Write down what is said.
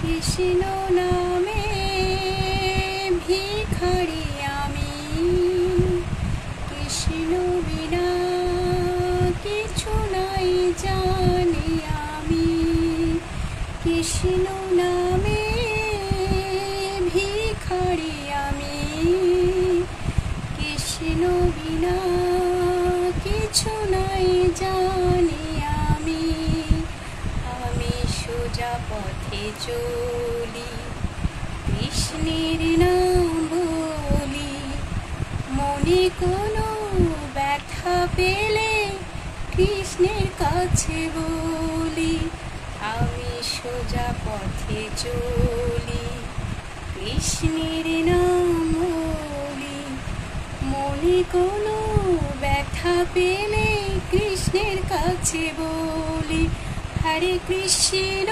কৃষ্ণ নামে ভিখারি আমি, কৃষ্ণ বিনা কিছু নাই জানি আমি। কৃষ্ণ নামে ভিখারি আমি, কৃষ্ণ বিনা কিছু নাই জানি আমি। আমি সোজা পথে চলি, কৃষ্ণের নাম বলি। মনে কোনো ব্যথা পেলে কৃষ্ণের কাছে বলি। আমি সোজা পথে চলি, কৃষ্ণের নাম বলি। মনে কোনো ব্যথা পেলে কৃষ্ণের কাছে বলি। হরে কৃষ্ণ